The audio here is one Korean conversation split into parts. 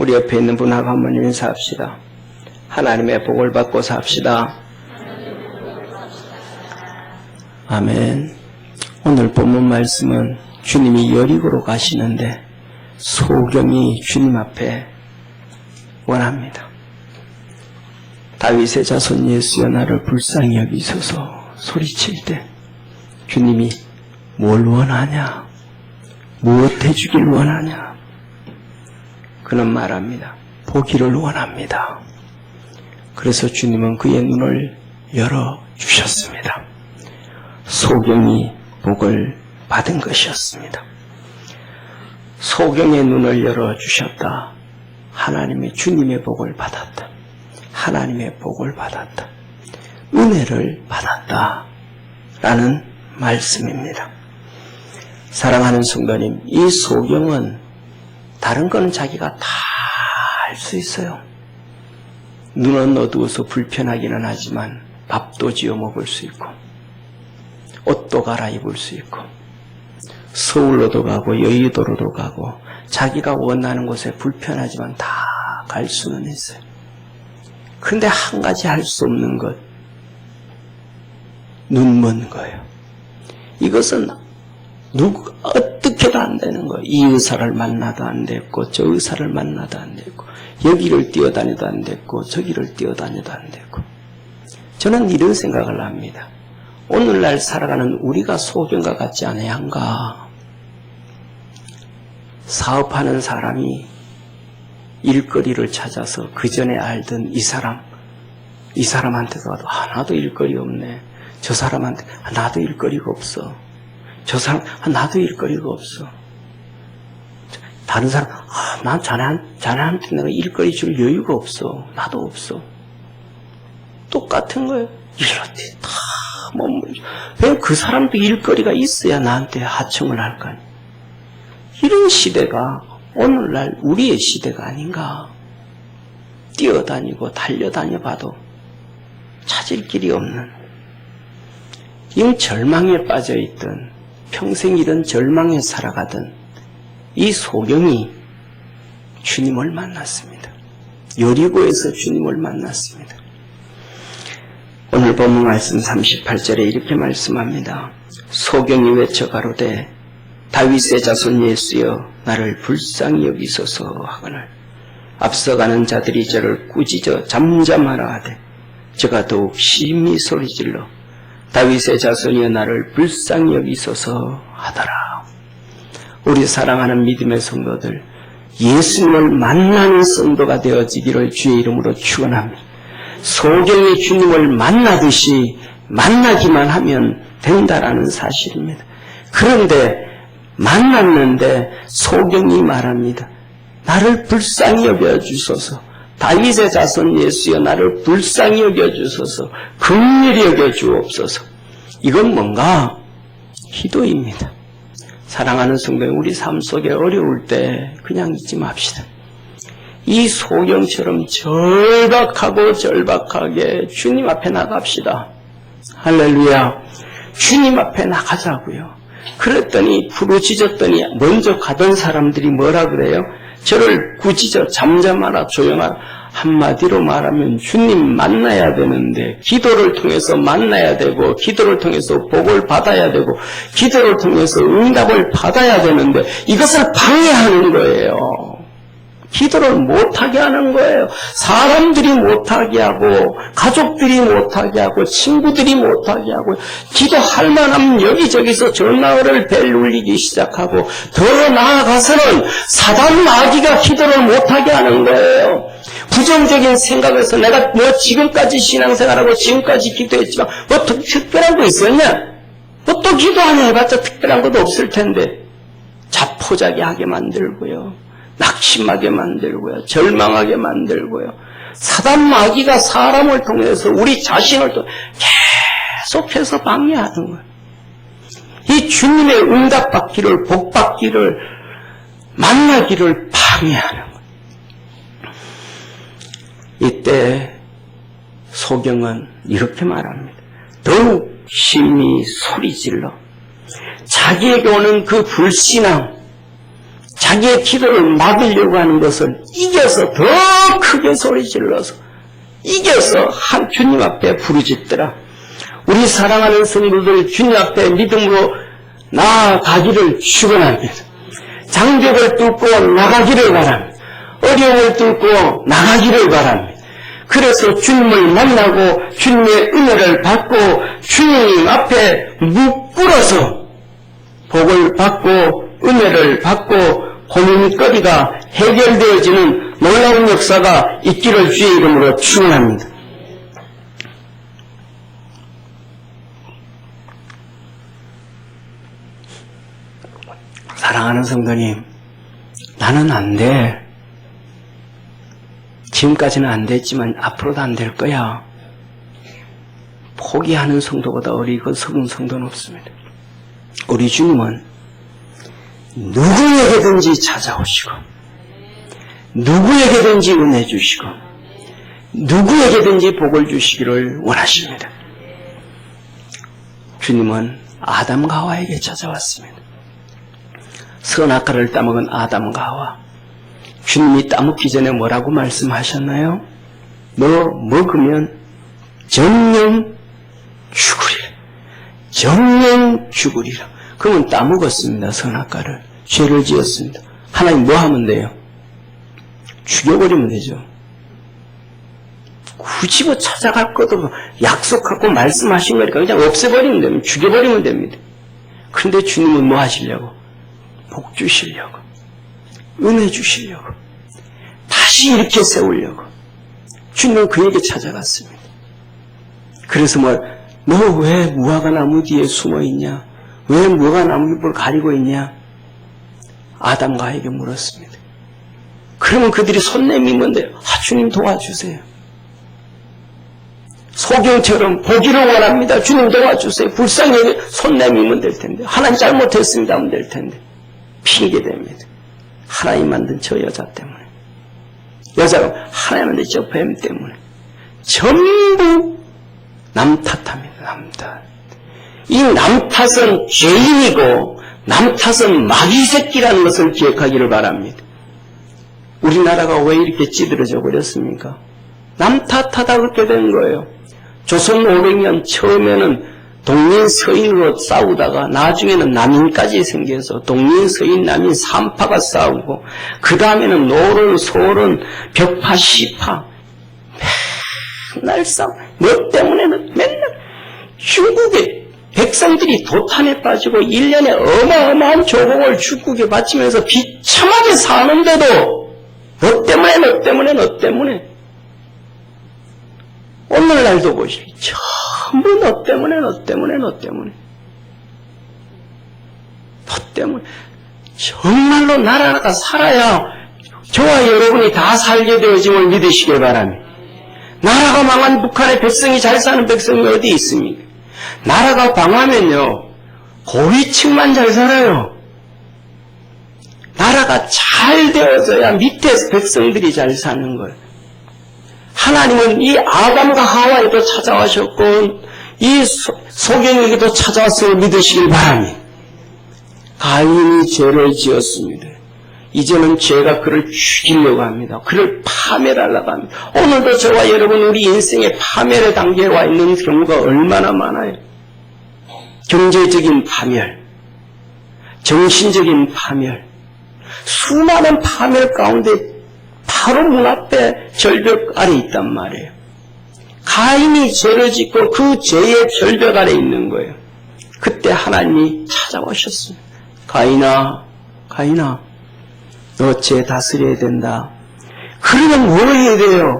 우리 옆에 있는 분하고 한번 인사합시다. 하나님의 복을 받고 삽시다. 아멘. 오늘 본문 말씀은 주님이 여리고로 가시는데 소경이 주님 앞에 원합니다. 다윗의 자손 예수여 나를 불쌍히 여기소서 소리칠 때 주님이 뭘 원하냐? 무엇 해주길 원하냐? 그는 말합니다. 보기를 원합니다. 그래서 주님은 그의 눈을 열어주셨습니다. 소경이 복을 받은 것이었습니다. 소경의 눈을 열어주셨다. 하나님의 주님의 복을 받았다. 하나님의 복을 받았다. 은혜를 받았다. 라는 말씀입니다. 사랑하는 성도님, 이 소경은 다른 거는 자기가 다 할 수 있어요. 눈은 어두워서 불편하기는 하지만 밥도 지어 먹을 수 있고 옷도 갈아입을 수 있고 서울로도 가고 여의도로도 가고 자기가 원하는 곳에 불편하지만 다 갈 수는 있어요. 그런데 한 가지 할 수 없는 것, 눈 먼 거예요. 이것은 어떻게도 안 되는 거예요. 이 의사를 만나도 안 됐고 저 의사를 만나도 안 됐고 여기를 뛰어다녀도 안 됐고 저기를 뛰어다녀도 안 됐고. 저는 이런 생각을 합니다. 오늘날 살아가는 우리가 소경과 같지 않아야 한가. 사업하는 사람이 일거리를 찾아서 그 전에 알던 이 사람한테도 와도 나도 일거리 없네. 저 사람한테 나도 일거리가 없어. 저 사람 나도 일거리가 없어. 다른 사람 난 자네한테 내가 일거리 줄 여유가 없어. 나도 없어. 똑같은 거예요. 이렇게 다 왜 그 사람도 일거리가 있어야 나한테 하청을 할까? 이런 시대가 오늘날 우리의 시대가 아닌가. 뛰어다니고 달려다녀 봐도 찾을 길이 없는, 이 절망에 빠져있던, 평생 이런 절망에 살아가던 이 소경이 주님을 만났습니다. 여리고에서 주님을 만났습니다. 오늘 본문 말씀 38절에 이렇게 말씀합니다. 소경이 외쳐 가로되 다윗의 자손 예수여 나를 불쌍히 여기소서 하거늘 앞서가는 자들이 저를 꾸짖어 잠잠하라 하되 저가 더욱 심히 소리질러 다윗의 자손이여 나를 불쌍히 여기소서 하더라. 우리 사랑하는 믿음의 성도들, 예수님을 만나는 성도가 되어지기를 주의 이름으로 축원합니다. 소경이 주님을 만나듯이 만나기만 하면 된다라는 사실입니다. 그런데 만났는데 소경이 말합니다. 나를 불쌍히 여겨주소서. 다윗의 자손 예수여 나를 불쌍히 여겨주소서. 긍휼히 여겨주옵소서. 이건 뭔가? 기도입니다. 사랑하는 성도님, 우리 삶 속에 어려울 때 그냥 잊지 맙시다. 이 소경처럼 절박하게 주님 앞에 나갑시다. 할렐루야. 주님 앞에 나가자고요. 그랬더니 부르짖었더니 먼저 가던 사람들이 뭐라 그래요? 저를 꾸짖어 잠잠하라 조용하라. 한마디로 말하면 주님 만나야 되는데 기도를 통해서 만나야 되고 기도를 통해서 복을 받아야 되고 기도를 통해서 응답을 받아야 되는데 이것을 방해하는 거예요. 기도를 못하게 하는 거예요. 사람들이 못하게 하고 가족들이 못하게 하고 친구들이 못하게 하고 기도할 만하면 여기저기서 전화를 벨 울리기 시작하고 더 나아가서는 사단 마귀가 기도를 못하게 하는 거예요. 부정적인 생각에서 내가 뭐 지금까지 신앙생활하고 지금까지 기도했지만 뭐 특별한 거 있었냐? 뭐 또 기도하냐 해봤자 특별한 것도 없을 텐데 자포자기하게 만들고요. 낙심하게 만들고요. 절망하게 만들고요. 사단 마귀가 사람을 통해서 우리 자신을 또 계속해서 방해하는 거예요. 이 주님의 응답받기를 복받기를 만나기를 방해하는 거예요. 이때 소경은 이렇게 말합니다. 더욱 심히 소리질러 자기에게 오는 그 불신앙, 자기의 기도를 막으려고 하는 것을 이겨서 더 크게 소리 질러서 이겨서 한 주님 앞에 부르짖더라. 우리 사랑하는 성도들 주님 앞에 믿음으로 나아가기를 축원합니다. 장벽을 뚫고 나가기를 바랍니다. 어려움을 뚫고 나가기를 바랍니다. 그래서 주님을 만나고 주님의 은혜를 받고 주님 앞에 묵 꿇어서 복을 받고 은혜를 받고 고민거리가 해결되어지는 놀라운 역사가 있기를 주의 이름으로 축원합니다. 사랑하는 성도님, 나는 안 돼. 지금까지는 안 됐지만 앞으로도 안 될 거야. 포기하는 성도보다 어리석은 성도는 없습니다. 우리 주님은 누구에게든지 찾아오시고 누구에게든지 은혜 주시고 누구에게든지 복을 주시기를 원하십니다. 주님은 아담과 하와에게 찾아왔습니다. 선악과를 따먹은 아담과 하와, 주님이 따먹기 전에 뭐라고 말씀하셨나요? 너 먹으면 정령 죽으리라. 정령 죽으리라. 그러면 따먹었습니다. 선악과를. 죄를 지었습니다. 하나님 뭐 하면 돼요? 죽여버리면 되죠. 굳이 뭐 찾아갈 것도 약속하고 말씀하신 거니까 그냥 없애버리면 됩니다. 죽여버리면 됩니다. 그런데 주님은 뭐 하시려고? 복 주시려고, 은혜 주시려고, 다시 이렇게 세우려고 주님은 그에게 찾아갔습니다. 그래서 너 왜 무화과 나무 뒤에 숨어 있냐? 왜 무화과 나무 잎을 가리고 있냐? 아담과 하와에게 물었습니다. 그러면 그들이 손 내밀면 돼요. 주님 도와주세요. 소경처럼 보기를 원합니다. 주님 도와주세요. 불쌍히 손 내밀면 될 텐데. 하나님 잘못했습니다 하면 될 텐데. 핑계됩니다. 하나님 만든 저 여자 때문에. 여자가 하나님 만든 저 뱀 때문에. 전부 남 탓합니다. 남 탓. 이 남 탓은 죄인이고 남 탓은 마귀 새끼라는 것을 기억하기를 바랍니다. 우리나라가 왜 이렇게 찌들어져 버렸습니까? 남 탓하다 그렇게 된 거예요. 조선 500년 처음에는 동민 서인으로 싸우다가 나중에는 남인까지 생겨서 동민 서인 남인 3파가 싸우고 그 다음에는 노론 소론 벽파 시파 맨날 싸워. 너 때문에는 맨날 중국의 백성들이 도탄에 빠지고 1년에 어마어마한 조공을 중국에 바치면서 비참하게 사는데도 너 때문에 오늘날도 보시오. 전부 너 때문에. 정말로 나라가 살아야 저와 여러분이 다 살게 되어짐을 믿으시길 바랍니다. 나라가 망한 북한의 백성이 잘 사는 백성이 어디 있습니까? 나라가 망하면요, 고위층만 잘 살아요. 나라가 잘 되어져야 밑에 백성들이 잘 사는 거예요. 하나님은 이 아담과 하와에도 찾아와셨고 이 소경에게도 찾아왔음을 믿으시길 바랍니다. 가인이 죄를 지었습니다. 이제는 죄가 그를 죽이려고 합니다. 그를 파멸하려고 합니다. 오늘도 저와 여러분 우리 인생의 파멸의 단계에 와 있는 경우가 얼마나 많아요. 경제적인 파멸, 정신적인 파멸, 수많은 파멸 가운데 바로 문 앞에 절벽 아래 있단 말이에요. 가인이 죄를 짓고 그 죄의 절벽 아래 있는 거예요. 그때 하나님이 찾아오셨습니다. 가인아, 너 죄 다스려야 된다. 그러면 뭐 해야 돼요?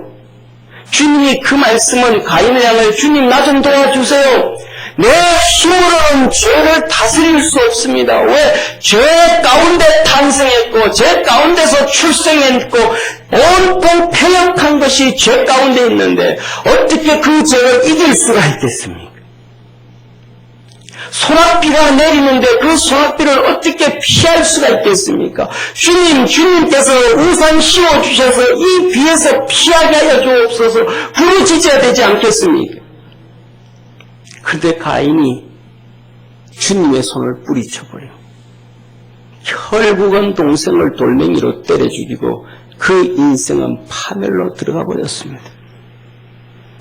주님이 그 말씀은 가인을 향하여 주님 나 좀 도와주세요. 내 힘으로는 죄를 다스릴 수 없습니다. 왜? 죄 가운데 탄생했고 죄 가운데서 출생했고 온통 패역한 것이 죄 가운데 있는데 어떻게 그 죄를 이길 수가 있겠습니까? 소낙비가 내리는데 그 소낙비를 어떻게 피할 수가 있겠습니까? 주님께서 우산 씌워주셔서 이 비에서 피하게 하여 주옵소서 부르짖어야 되지 않겠습니까? 그런데 가인이 주님의 손을 뿌리쳐버려. 결국은 동생을 돌멩이로 때려 죽이고 그 인생은 파멸로 들어가 버렸습니다.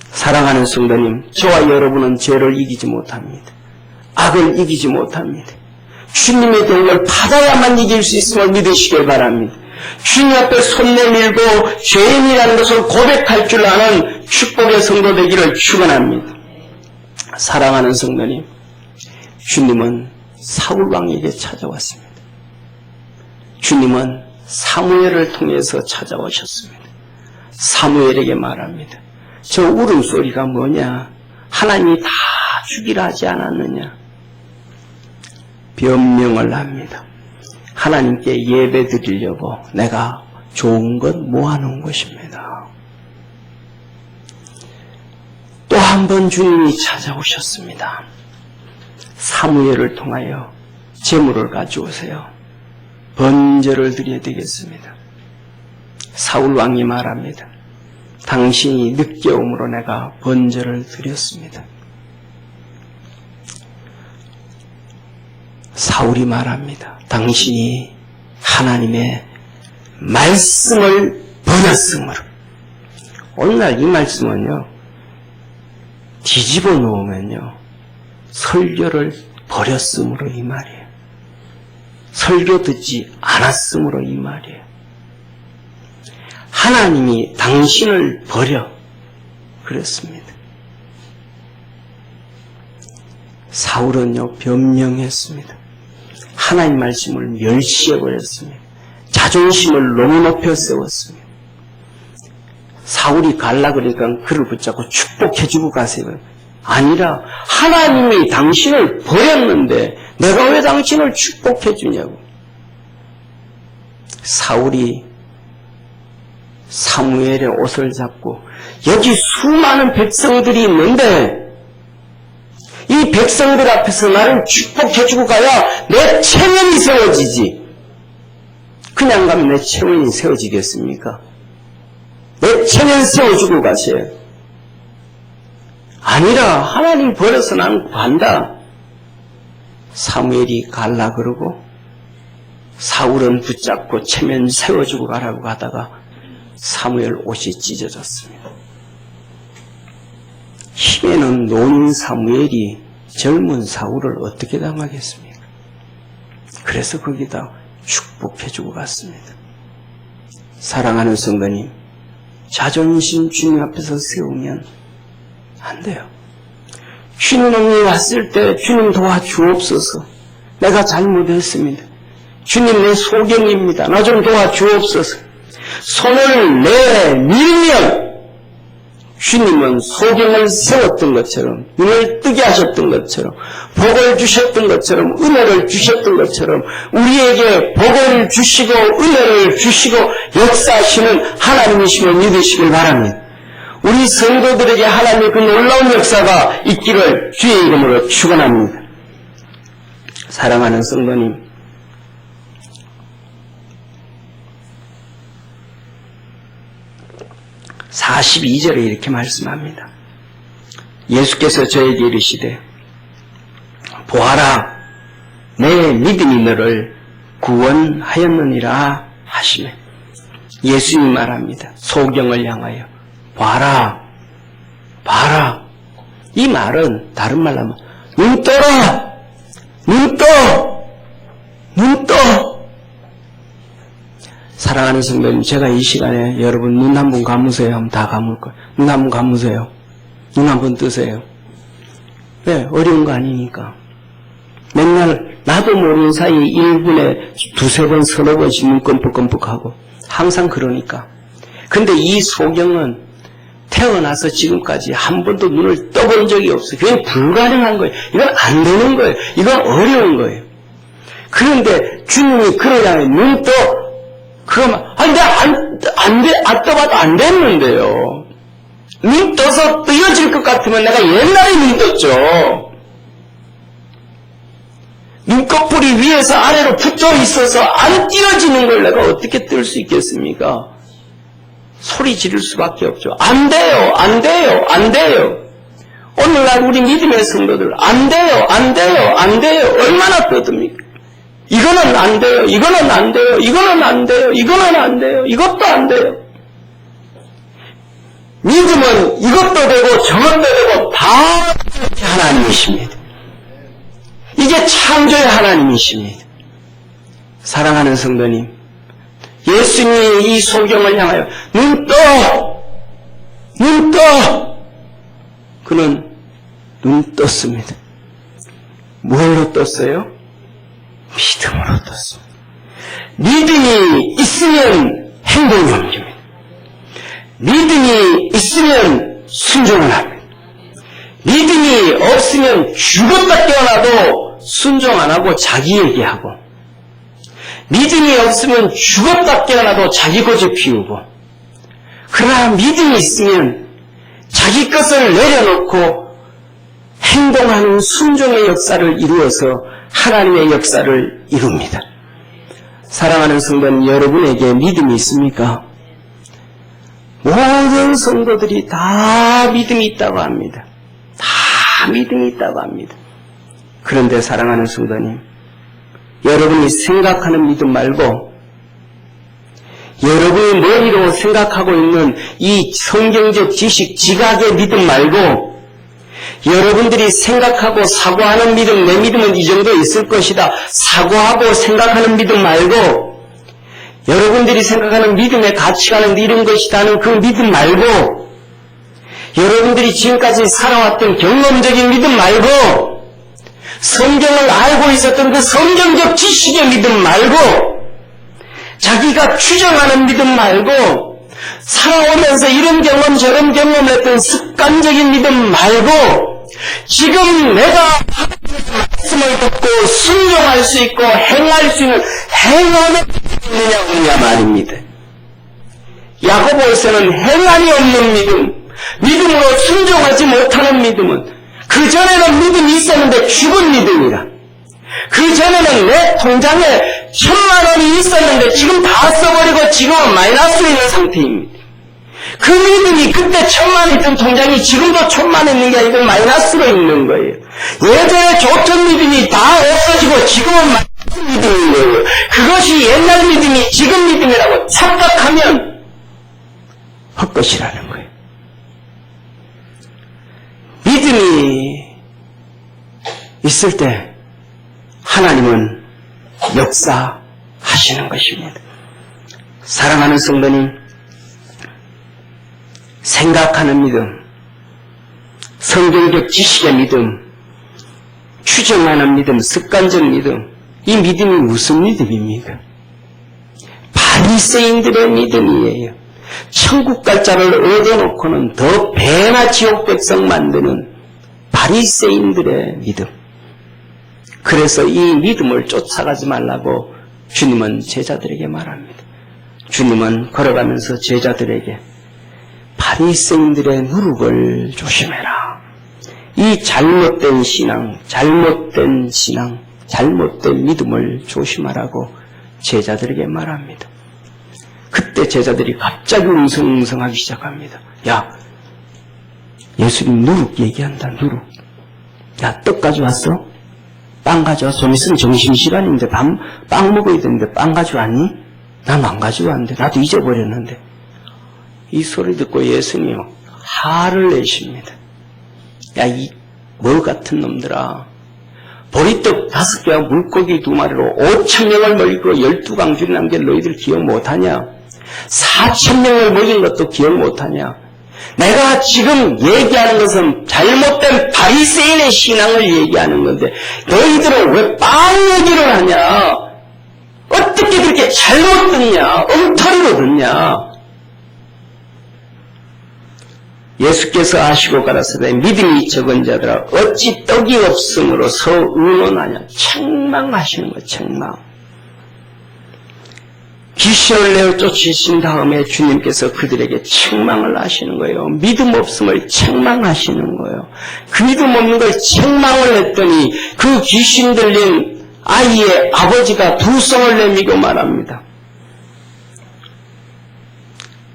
사랑하는 성도님, 저와 여러분은 죄를 이기지 못합니다. 악을 이기지 못합니다. 주님의 도움을 받아야만 이길 수 있음을 믿으시길 바랍니다. 주님 앞에 손 내밀고 죄인이라는 것을 고백할 줄 아는 축복의 성도 되기를 축원합니다. 사랑하는 성도님, 주님은 사울왕에게 찾아왔습니다. 주님은 사무엘을 통해서 찾아오셨습니다. 사무엘에게 말합니다. 저 울음소리가 뭐냐? 하나님이 다 죽이라 하지 않았느냐? 변명을 합니다. 하나님께 예배 드리려고 내가 좋은 것 모아놓은 것입니다. 또 한 번 주님이 찾아오셨습니다. 사무엘을 통하여 제물을 가져오세요. 번제를 드려야 되겠습니다. 사울왕이 말합니다. 당신이 늦게 오므로 내가 번제를 드렸습니다. 사울이 말합니다. 당신이 하나님의 말씀을 버렸으므로. 오늘날 이 말씀은요, 뒤집어 놓으면요, 설교를 버렸으므로 이 말이에요. 설교 듣지 않았으므로 이 말이에요. 하나님이 당신을 버려 그랬습니다. 사울은요, 변명했습니다. 하나님 말씀을 멸시해버렸습니다. 자존심을 너무 높여 세웠습니다. 사울이 갈라 그러니까 그를 붙잡고 축복해주고 가세요. 아니라 하나님이 당신을 버렸는데 내가 왜 당신을 축복해주냐고. 사울이 사무엘의 옷을 잡고 여기 수많은 백성들이 있는데 이 백성들 앞에서 나를 축복해주고 가야 내 체면이 세워지지. 그냥 가면 내 체면이 세워지겠습니까? 내 체면 세워주고 가세요. 아니라 하나님 버려서 나는 간다. 사무엘이 갈라 그러고 사울은 붙잡고 체면 세워주고 가라고 하다가 사무엘 옷이 찢어졌습니다. 힘에는 노인 사무엘이 젊은 사울을 어떻게 당하겠습니까? 그래서 거기다 축복해주고 갔습니다. 사랑하는 성도님, 자존심 주님 앞에서 세우면 안 돼요. 주님이 왔을 때 주님 도와주옵소서. 내가 잘못했습니다. 주님 내 소경입니다. 나 좀 도와주옵소서. 손을 내밀면 주님은 소경을 세웠던 것처럼, 눈을 뜨게 하셨던 것처럼, 복을 주셨던 것처럼, 은혜를 주셨던 것처럼 우리에게 복을 주시고 은혜를 주시고 역사하시는 하나님이심을 믿으시길 바랍니다. 우리 성도들에게 하나님의 그 놀라운 역사가 있기를 주의 이름으로 축원합니다. 사랑하는 성도님, (42절에) 이렇게 말씀합니다. 예수께서 저에게 이르시되 보아라, 내 믿음이 너를 구원하였느니라 하시매. 예수님 말합니다. 소경을 향하여 봐라, 봐라. 이 말은 다른 말로 하면 눈 떠라, 눈 떠, 눈 떠. 사랑하는 성도님, 제가 이 시간에 여러분 눈 한번 감으세요 하면 다 감을 거예요. 눈 한번 감으세요. 눈 한번 뜨세요. 왜? 어려운 거 아니니까. 맨날 나도 모르는 사이 1분에 두세 번, 서너 번씩 눈 끔뻑끔뻑하고 항상 그러니까. 근데 이 소경은 태어나서 지금까지 한 번도 눈을 떠본 적이 없어요. 그게 불가능한 거예요. 이건 안 되는 거예요. 이건 어려운 거예요. 그런데 주님이 그러잖아요. 눈 떠. 그러면, 아니, 내가 안 떠봐도 안 됐는데요. 눈 떠서 뜨여질 것 같으면 내가 옛날에 눈 떴죠. 눈꺼풀이 위에서 아래로 붙어 있어서 안 띄어지는 걸 내가 어떻게 뜰 수 있겠습니까? 소리 지를 수밖에 없죠. 안 돼요, 안 돼요, 안 돼요. 오늘날 우리 믿음의 성도들, 안 돼요, 안 돼요, 안 돼요. 얼마나 떠듭니까? 이거는 안 돼요. 이거는 안 돼요. 이거는 안 돼요. 이거는 안 돼요. 이것도 안 돼요. 믿음은 이것도 되고 저것도 되고 다 하나님이십니다. 이게 창조의 하나님이십니다. 사랑하는 성도님, 예수님이 이 소경을 향하여 눈 떠! 눈 떠! 그는 눈 떴습니다. 뭘로 떴어요? 믿음으로 떴습니다. 믿음이 있으면 행동이 옮깁니다. 믿음이 있으면 순종을 합니다. 믿음이 없으면 죽었다 깨어나도 순종 안 하고 자기 얘기하고, 믿음이 없으면 죽었다 깨어나도 자기 고집 피우고, 그러나 믿음이 있으면 자기 것을 내려놓고 행동하는 순종의 역사를 이루어서 하나님의 역사를 이룹니다. 사랑하는 성도님, 여러분에게 믿음이 있습니까? 모든 성도들이 다 믿음이 있다고 합니다. 다 믿음이 있다고 합니다. 그런데 사랑하는 성도님, 여러분이 생각하는 믿음 말고 여러분이 머리로 생각하고 있는 이 성경적 지식, 지각의 믿음 말고 여러분들이 생각하고 사고하는 믿음, 내 믿음은 이 정도 있을 것이다, 사고하고 생각하는 믿음 말고 여러분들이 생각하는 믿음의 가치관은 이런 것이다는 그 믿음 말고 여러분들이 지금까지 살아왔던 경험적인 믿음 말고 성경을 알고 있었던 그 성경적 지식의 믿음 말고 자기가 추정하는 믿음 말고 살아오면서 이런 경험 저런 경험을 했던 습관적인 믿음 말고 지금 내가 말씀을 듣고 순종할 수 있고 행할 수 있는 행함의 믿음이 있느냐 말입니다. 야고보에서는 행함이 없는 믿음, 믿음으로 순종하지 못하는 믿음은 그전에는 믿음이 있었는데 죽은 믿음이라. 그전에는 내 통장에 1,000만 원이 있었는데 지금 다 써버리고 지금은 마이너스에 있는 상태입니다. 그 믿음이 그때 1,000만 있던 통장이 지금도 1,000만 있는 게 아니고 마이너스로 있는 거예요. 예전에 좋던 믿음이 다 없어지고 지금은 마이너스 믿음인 거예요. 그것이 옛날 믿음이 지금 믿음이라고 착각하면 헛것이라는 거예요. 믿음이 있을 때 하나님은 역사하시는 것입니다. 사랑하는 성도님, 생각하는 믿음, 성경적 지식의 믿음, 추정하는 믿음, 습관적 믿음, 이 믿음이 무슨 믿음입니까? 바리새인들의 믿음이에요. 천국 갈 자를 얻어놓고는 더 배나 지옥 백성 만드는 바리새인들의 믿음. 그래서 이 믿음을 쫓아가지 말라고 주님은 제자들에게 말합니다. 주님은 걸어가면서 제자들에게 바리새인들의 누룩을 조심해라. 이 잘못된 신앙, 잘못된 믿음을 조심하라고 제자들에게 말합니다. 그때 제자들이 갑자기 웅성웅성하기 시작합니다. 야, 예수님 누룩 얘기한다, 누룩. 야, 떡 가져왔어? 빵 가져왔어? 좀 있으면 점심시간인데 빵 먹어야 되는데 빵 가져왔니? 난 안 가져왔는데, 나도 잊어버렸는데. 이 소리 듣고 예수님 화를 내십니다. 야, 이 뭐 같은 놈들아. 보리떡 5개와 물고기 2마리로 5,000명을 먹이고 12강줄이 남긴 너희들 기억 못하냐? 4,000명을 먹인 것도 기억 못하냐? 내가 지금 얘기하는 것은 잘못된 바리새인의 신앙을 얘기하는 건데 너희들은 왜 빵 얘기를 하냐? 어떻게 그렇게 잘못 듣냐? 엉터리로 듣냐? 예수께서 아시고 가라사대 믿음이 적은 자들아 어찌 떡이 없음으로서 의논하냐? 책망하시는 거예요. 책망. 귀신을 내어 쫓으신 다음에 주님께서 그들에게 책망을 하시는 거예요. 믿음 없음을 책망하시는 거예요. 그 믿음 없는 걸 책망을 했더니 그 귀신 들린 아이의 아버지가 두 성을 내밀고 말합니다.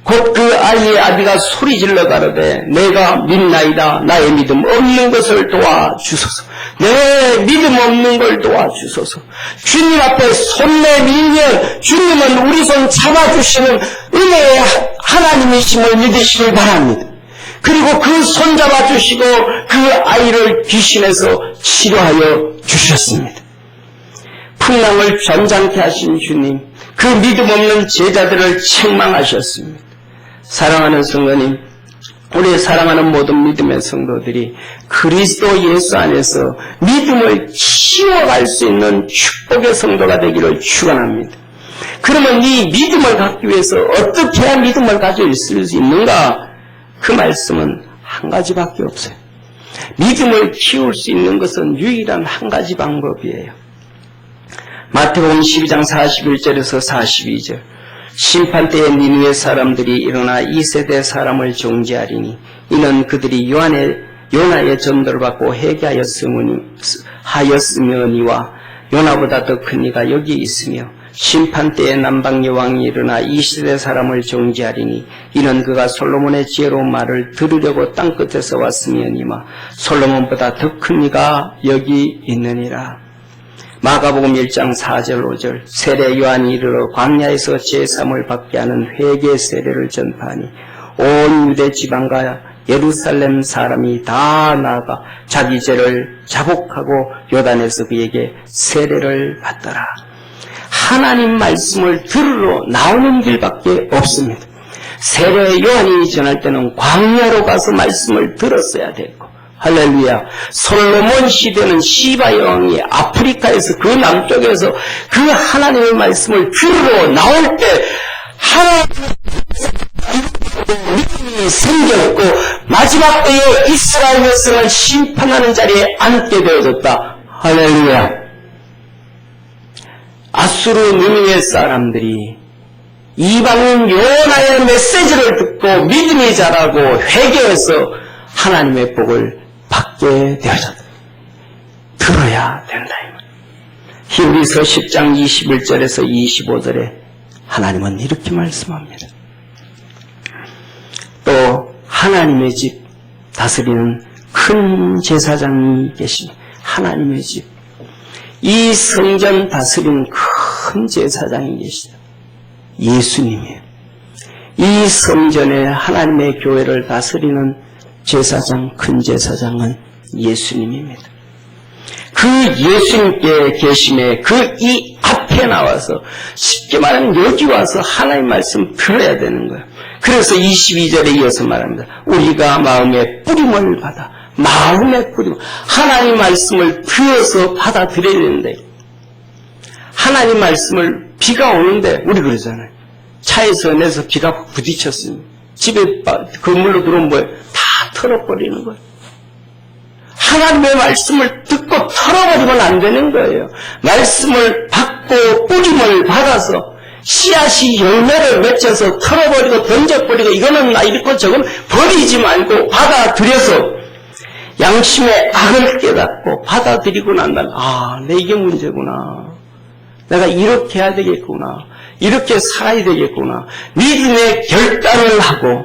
곧 그 사이에 아비가 소리질러 가로되 내가 믿나이다. 나의 믿음 없는 것을 도와주소서. 내 믿음 없는 걸 도와주소서. 주님 앞에 손 내밀면 주님은 우리 손 잡아주시는 은혜의 하나님이심을 믿으시길 바랍니다. 그리고 그 손 잡아주시고 그 아이를 귀신에서 치료하여 주셨습니다. 풍랑을 전장케 하신 주님, 그 믿음 없는 제자들을 책망하셨습니다. 사랑하는 성도님, 우리 사랑하는 모든 믿음의 성도들이 그리스도 예수 안에서 믿음을 키워갈 수 있는 축복의 성도가 되기를 축원합니다. 그러면 이 믿음을 갖기 위해서 어떻게 해야 믿음을 가지고 있을 수 있는가? 그 말씀은 한 가지밖에 없어요. 믿음을 키울 수 있는 것은 유일한 한 가지 방법이에요. 마태복음 12장 41절에서 42절. 심판때에 니느웨 사람들이 일어나 이 세대 사람을 정죄하리니 이는 그들이 요나의 전도를 받고 회개하였으며니와 요나보다 더 큰 이가 여기 있으며 심판때에 남방 여왕이 일어나 이 시대 사람을 정죄하리니 이는 그가 솔로몬의 지혜로운 말을 들으려고 땅끝에서 왔으며니와 솔로몬보다 더 큰 이가 여기 있느니라. 마가복음 1장 4절 5절. 세례 요한이 이르러 광야에서 제3을 받게 하는 회개 세례를 전파하니 온 유대 지방과 예루살렘 사람이 다 나아가 자기 죄를 자복하고 요단에서 그에게 세례를 받더라. 하나님 말씀을 들으러 나오는 길밖에 없습니다. 세례 요한이 전할 때는 광야로 가서 말씀을 들었어야 되고, 할렐루야. 솔로몬 시대는 시바 여왕이 아프리카에서 그 남쪽에서 그 하나님의 말씀을 들으러 나올 때 하나님의 믿음이 생겼고 마지막 때에 이스라엘 백성을 심판하는 자리에 앉게 되어졌다. 할렐루야. 아수르 니느웨 사람들이 이방인 요나의 메시지를 듣고 믿음이 자라고 회개해서 하나님의 복을 받게 되어졌다. 들어야 된다. 히브리서 10장 21절에서 25절에 하나님은 이렇게 말씀합니다. 또 하나님의 집 다스리는 큰 제사장이 계시니 하나님의 집, 이 성전 다스리는 큰 제사장이 계시다. 예수님이에요. 이 성전에 하나님의 교회를 다스리는 제사장, 큰 제사장은 예수님입니다. 그 예수님께 계심에 그 이 앞에 나와서 쉽게 말하면 여기 와서 하나님 말씀 들어야 되는 거예요. 그래서 22절에 이어서 말합니다. 우리가 마음의 뿌림을 받아, 마음의 뿌림, 하나님 말씀을 들어서 받아들여야 되는데, 하나님 말씀을 비가 오는데 우리 그러잖아요. 차에서 내서 비가 부딪혔으면 집에 건물로 들어오면 뭐예요? 다 털어버리는 거예요. 하나님의 말씀을 듣고 털어버리면 안 되는 거예요. 말씀을 받고 뿌림을 받아서 씨앗이 열매를 맺혀서 털어버리고 던져버리고 이거는 나 이렇고 저건 버리지 말고 받아들여서 양심의 악을 깨닫고 받아들이고 난다면 내 이게 문제구나. 내가 이렇게 해야 되겠구나. 이렇게 살아야 되겠구나. 믿음의 결단을 하고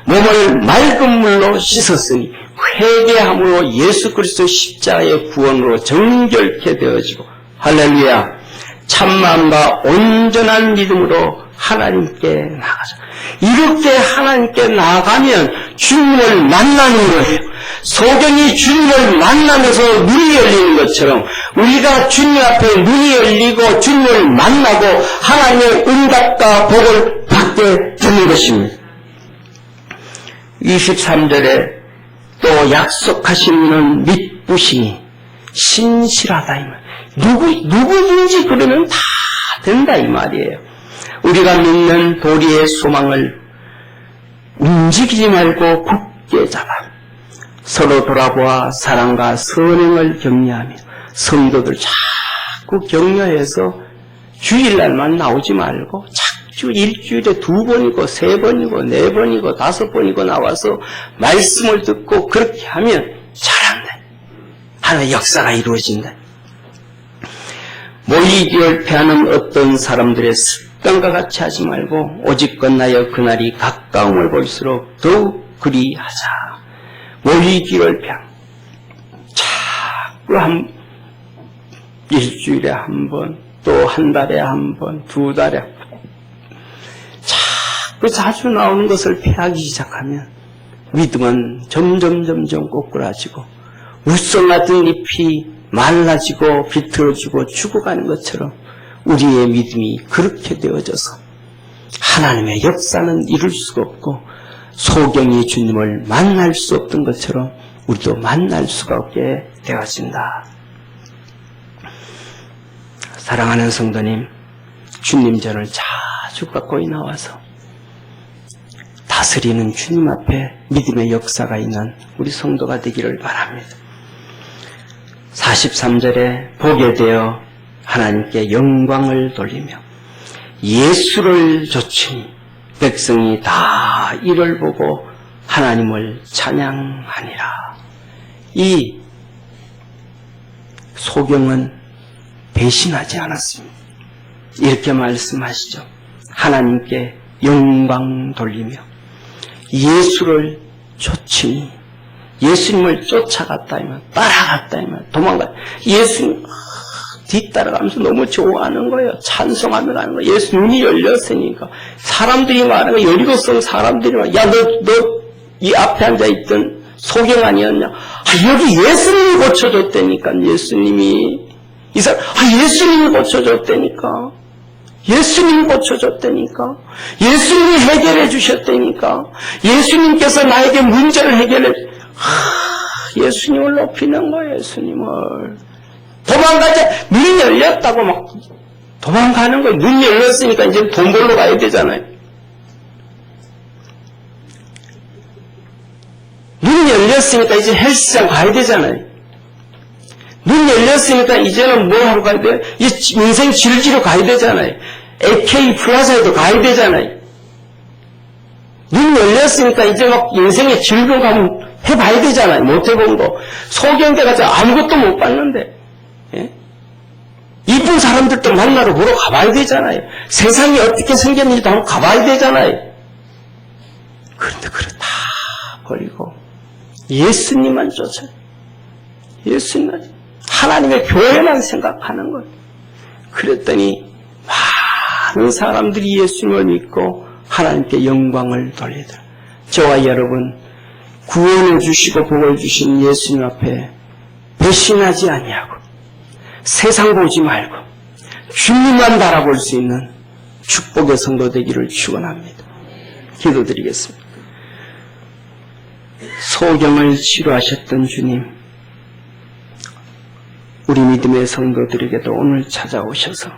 몸을 맑은 물로 씻었으니 회개함으로 예수 그리스도 십자가의 구원으로 정결케 되어지고, 할렐루야, 참마음과 온전한 믿음으로 하나님께 나가자. 이렇게 하나님께 나가면 주님을 만나는 거예요. 소경이 주님을 만나면서 눈이 열리는 것처럼 우리가 주님 앞에 눈이 열리고 주님을 만나고 하나님의 응답과 복을 받게 되는 것입니다. 23절에 또 약속하신 이는 믿으시니 신실하다 이 말. 누구든지 그러면 다 된다 이 말이에요. 우리가 믿는 도리의 소망을 움직이지 말고 굳게 잡아 서로 돌아보아 사랑과 선행을 격려하며, 성도들 자꾸 격려해서 주일날만 나오지 말고 자꾸 일주일에 2번이고 3번이고 4번이고 5번이고 나와서 말씀을 듣고 그렇게 하면 잘한다. 하나의 역사가 이루어진다. 모이기를 패하는 어떤 사람들의 습관과 같이 하지 말고 오직 건나여 그날이 가까움을 볼수록 더욱 그리하자. 모이기를 자꾸 일주일에 한 번, 또 한 달에 한 번, 두 달에 한 번, 자꾸 자주 나오는 것을 피하기 시작하면 믿음은 점점 꼬꾸라지고 우성 같은 잎이 말라지고 비틀어지고 죽어가는 것처럼 우리의 믿음이 그렇게 되어져서 하나님의 역사는 이룰 수가 없고 소경이 주님을 만날 수 없던 것처럼 우리도 만날 수가 없게 되어진다. 사랑하는 성도님, 주님 전을 자주 가까이 나와서 다스리는 주님 앞에 믿음의 역사가 있는 우리 성도가 되기를 바랍니다. 43절에 보게 되어 하나님께 영광을 돌리며 예수를 조치니 백성이 다 이를 보고 하나님을 찬양하니라. 이 소경은 배신하지 않았습니다. 이렇게 말씀하시죠. 하나님께 영광 돌리며 예수를 쫓으니, 예수님을 쫓아갔다면, 따라갔다면, 도망갔다. 예수님 뒤따라가면서 너무 좋아하는 거예요. 찬송하며 가는 거예요. 예수 눈이 열렸으니까. 사람들이 말하는 거예요. 여리고성 사람들이 말하는 거예요. 야, 너 이 앞에 앉아있던 소경 아니었냐? 여기 예수님이 고쳐줬다니까. 예수님이. 이 사람, 예수님이 고쳐줬다니까. 예수님이 고쳐줬다니까. 예수님이 해결해 주셨다니까. 예수님께서 나에게 문제를 해결해 예수님을 높이는 거예요. 예수님을. 도망가자. 문이 열렸다고 막 도망가는 거예요. 문이 열렸으니까 이제 돈 벌러 가야 되잖아요. 문이 열렸으니까 이제 헬스장 가야 되잖아요. 문 열렸으니까 이제는 뭐 하러 가야 돼요? 인생 즐기러 가야 되잖아요. AK 플라자에도 가야 되잖아요. 문 열렸으니까 이제 막 인생의 즐거움 한번 해봐야 되잖아요. 못 해본 거. 소경대 가서 아무것도 못 봤는데. 예? 이쁜 사람들도 만나러 보러 가봐야 되잖아요. 세상이 어떻게 생겼는지도 한번 가봐야 되잖아요. 그런데 그걸 다 버리고 예수님만 쫓아요. 예수님만. 하나님의 교회만 생각하는 거예요. 그랬더니 많은 사람들이 예수님을 믿고 하나님께 영광을 돌리더라. 저와 여러분, 구원을 주시고 복을 주신 예수님 앞에 배신하지 아니하고 세상 보지 말고 주님만 바라볼 수 있는 축복의 성도 되기를 축원합니다. 기도드리겠습니다. 소경을 치료하셨던 주님, 우리 믿음의 성도들에게도 오늘 찾아오셔서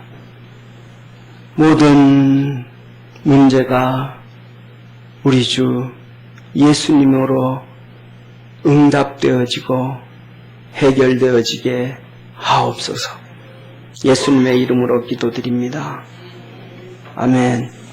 모든 문제가 우리 주 예수님으로 응답되어지고 해결되어지게 하옵소서. 예수님의 이름으로 기도드립니다. 아멘.